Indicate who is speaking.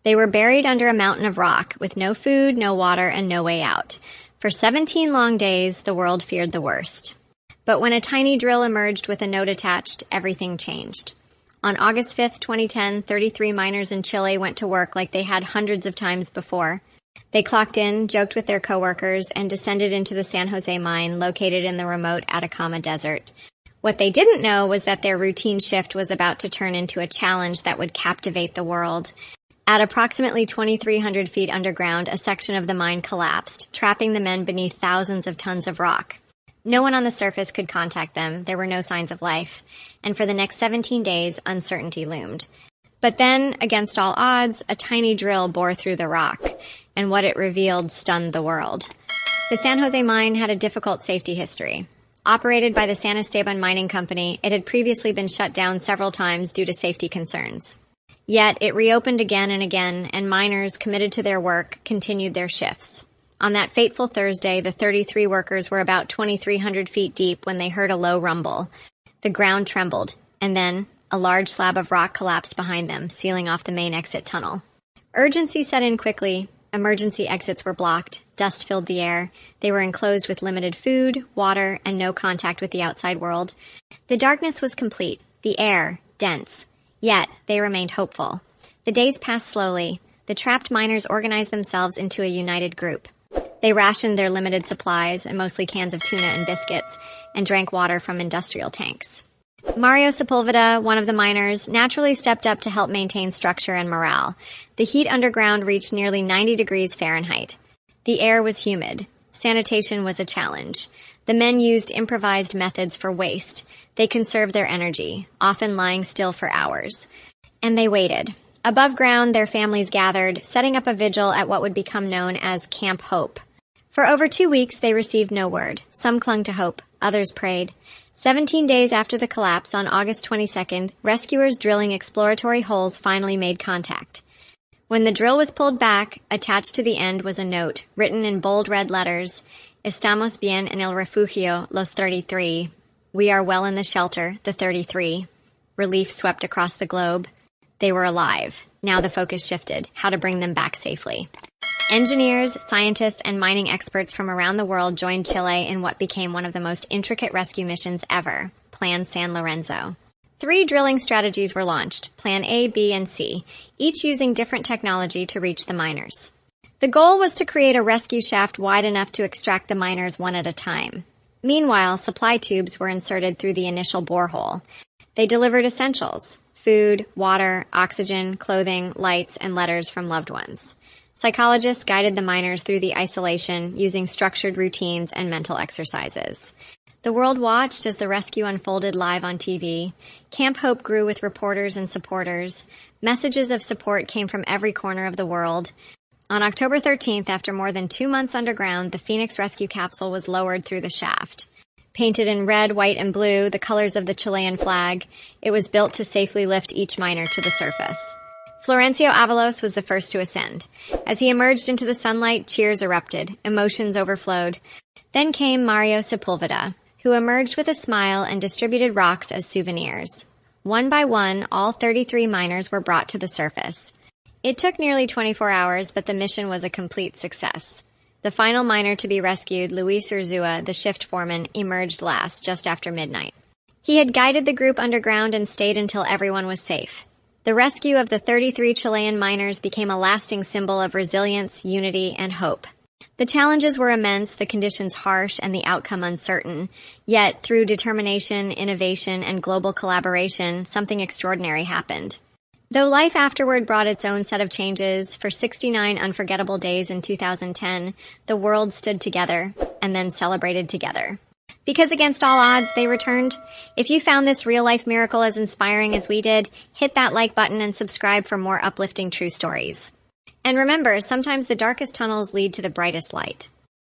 Speaker 1: They were buried under a mountain of rock with no food, no water, and no way out. For 17 long days, the world feared the worst. But when a tiny drill emerged with a note attached, everything changed. On August 5th, 2010, 33 miners in Chile went to work like they had hundreds of times before. They clocked in, joked with their coworkers, and descended into the San Jose mine located in the remote Atacama Desert. What they didn't know was that their routine shift was about to turn into a challenge that would captivate the world. At approximately 2,300 feet underground, a section of the mine collapsed, trapping the men beneath thousands of tons of rock. No one on the surface could contact them. There were no signs of life. And for the next 17 days, uncertainty loomed. But then, against all odds, a tiny drill bore through the rock, and what it revealed stunned the world. The San Jose mine had a difficult safety history. Operated by the San Esteban Mining Company, it had previously been shut down several times due to safety concerns. Yet, it reopened again and again, and miners committed to their work continued their shifts. On that fateful Thursday, the 33 workers were about 2,300 feet deep when they heard a low rumble. The ground trembled, and then a large slab of rock collapsed behind them, sealing off the main exit tunnel. Urgency set in quickly. Emergency exits were blocked. Dust filled the air. They were enclosed with limited food, water, and no contact with the outside world. The darkness was complete, the air dense. Yet, they remained hopeful. The days passed slowly. The trapped miners organized themselves into a united group. They rationed their limited supplies, and mostly cans of tuna and biscuits, and drank water from industrial tanks. Mario Sepulveda, one of the miners, naturally stepped up to help maintain structure and morale. The heat underground reached nearly 90 degrees Fahrenheit. The air was humid. Sanitation was a challenge. The men used improvised methods for waste. They conserved their energy, often lying still for hours. And they waited. Above ground, their families gathered, setting up a vigil at what would become known as Camp Hope. For over 2 weeks, they received no word. Some clung to hope. Others prayed. 17 days after the collapse, on August 22nd, rescuers drilling exploratory holes finally made contact. When the drill was pulled back, attached to the end was a note, written in bold red letters, Estamos bien en el refugio, los 33. We are well in the shelter, the 33. Relief swept across the globe. They were alive. Now the focus shifted, how to bring them back safely. Engineers, scientists, and mining experts from around the world joined Chile in what became one of the most intricate rescue missions ever, Plan San Lorenzo. 3 drilling strategies were launched, Plan A, B, and C, each using different technology to reach the miners. The goal was to create a rescue shaft wide enough to extract the miners one at a time. Meanwhile, supply tubes were inserted through the initial borehole. They delivered essentials, food, water, oxygen, clothing, lights, and letters from loved ones. Psychologists guided the miners through the isolation using structured routines and mental exercises. The world watched as the rescue unfolded live on TV. Camp Hope grew with reporters and supporters. Messages of support came from every corner of the world. On October 13th, after more than 2 months underground, the Phoenix rescue capsule was lowered through the shaft. Painted in red, white, and blue, the colors of the Chilean flag, it was built to safely lift each miner to the surface. Florencio Avalos was the first to ascend. As he emerged into the sunlight, cheers erupted, emotions overflowed. Then came Mario Sepulveda, who emerged with a smile and distributed rocks as souvenirs. One by one, all 33 miners were brought to the surface. It took nearly 24 hours, but the mission was a complete success. The final miner to be rescued, Luis Urzua, the shift foreman, emerged last, just after midnight. He had guided the group underground and stayed until everyone was safe. The rescue of the 33 Chilean miners became a lasting symbol of resilience, unity, and hope. The challenges were immense, the conditions harsh, and the outcome uncertain. Yet, through determination, innovation, and global collaboration, something extraordinary happened. Though life afterward brought its own set of changes, for 69 unforgettable days in 2010, the world stood together and then celebrated together. Because against all odds, they returned. If you found this real-life miracle as inspiring as we did, hit that like button and subscribe for more uplifting true stories. And remember, sometimes the darkest tunnels lead to the brightest light.